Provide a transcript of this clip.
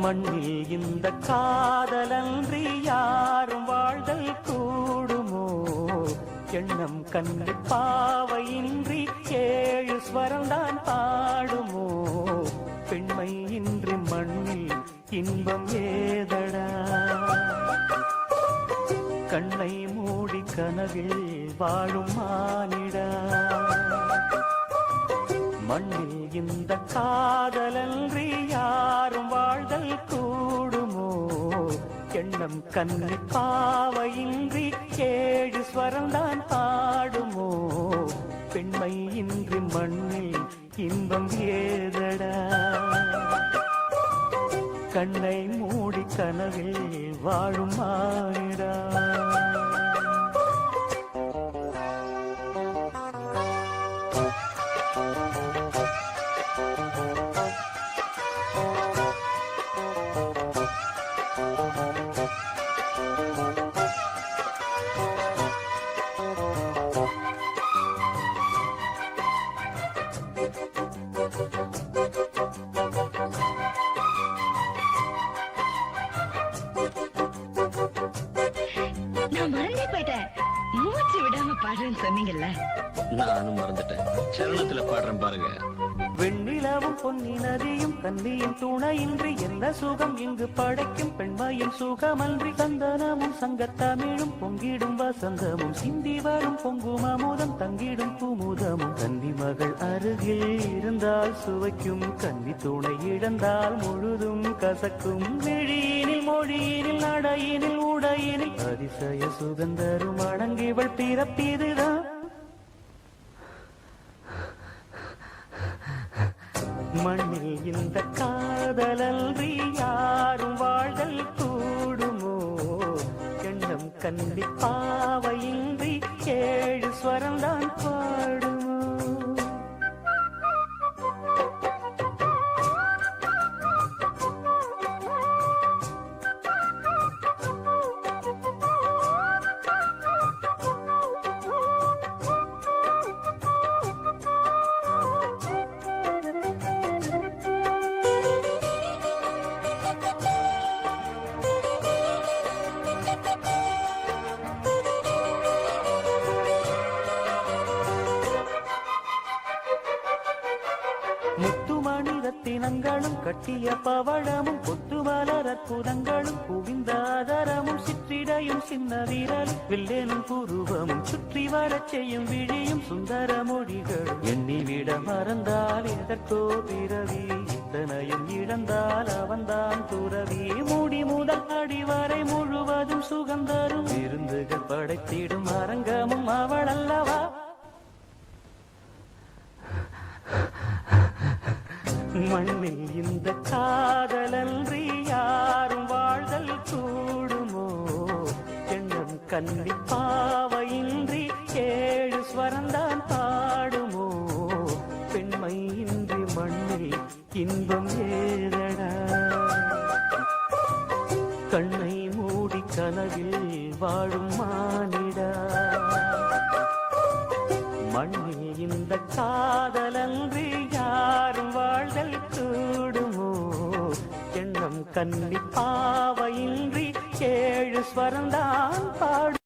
மண்ணில் இந்த காதலன்றி யாரும் வாழ்தல் கூடுமோ? எண்ணம் கண்டு பாவையின்றி ஏழு ஸ்வரம்தான் பாடுமோ? பெண்மை இன்றி மண்ணில் இன்பம் ஏதடா? கண்ணை மூடி கனவில் வாழும் மானிடா. மண்ணில் இந்த காதலன்றி யாரும் வாழ்தல் கூடுமோ? எண்ணம் கண்ணி பாவையின்றி ஏழு ஸ்வரம்தான் பாடுமோ? பெண்மை இன்றி மண்ணில் இன்பம் ஏதடா? கண்ணை மூடி கனவில் வாழும் மானிடா. மூச்சு விடாம பாடுறேன்னு சொன்னீங்கல்ல, நானும் மறந்துட்டேன். சரணத்துல பாடுறேன் பாருங்க. வெண்ணிலவும் பொன்னி நதியும் கன்னியின் துணையின்றி என்ன சுகம் இங்கு படைக்கும்? பெண்மையின் சுகமன்றி சந்தனமும் சங்கத்தமிழும் பொங்கிடும் வசந்தமும் சிந்தி வரும் பொங்கும் அமுதம் தங்கிடும் குமுதமும். கன்னி மகள் அருகில் இருந்தால் சுவைக்கும், கன்னி துணை இழந்தால் முழுதும் கசக்கும். விழியினில் மொழியினில் நடையினில் உடையினில் அதிசய சுகந்தரும் அடங்கிவள் பிறப்பிதுதான். மண்ணில் இந்த காதலன்றி யாரும் வாழ்தல் கூடுமோ? எண்ணம் கண்டி பாவையின்றி ஏழு ஸ்வரம்தான் பாடுமோ? முத்துமணி ரத்தினங்களும் கட்டிய பவழமும் கொத்து மலர் அற்புதங்களும் குவிந்தாதரமும் சிற்றிடையும் சின்ன வீரலும் வில்லேனும் புருவமும் சுற்றி வரச் செய்யும் விழியும் சுந்தர மொழிகளும். எண்ணிவிட மறந்தால் எதற்கோ பிறவி, இத்தனையும் இழந்தால் அவன்தான் துறவி. மூடி முதல் அடிவரை முழுவதும் சுகந்தரும் விருந்துகள் படைத்திடும் அரங்கமும் அவள் அல்லவா? மண்ணில் இந்த காதலன்றி யாரும் வாழ்தல் கூடுமோ? எண்ணம் கண்டி பாவையின்றி ஏழு ஸ்வரம்தான் பாடுமோ? பெண்மை இன்றி மண்ணில் இன்பம் ஏதடா? கண்ணை மூடி கனவில் வாழும் மானிடா. மண்ணில் இந்த காதலன்றி யாரும் வாழ்தல் கூடுமோ? எண்ணம் கன்னி பாவையின்றி ஏழு ஸ்வரம்தான் பாடும்.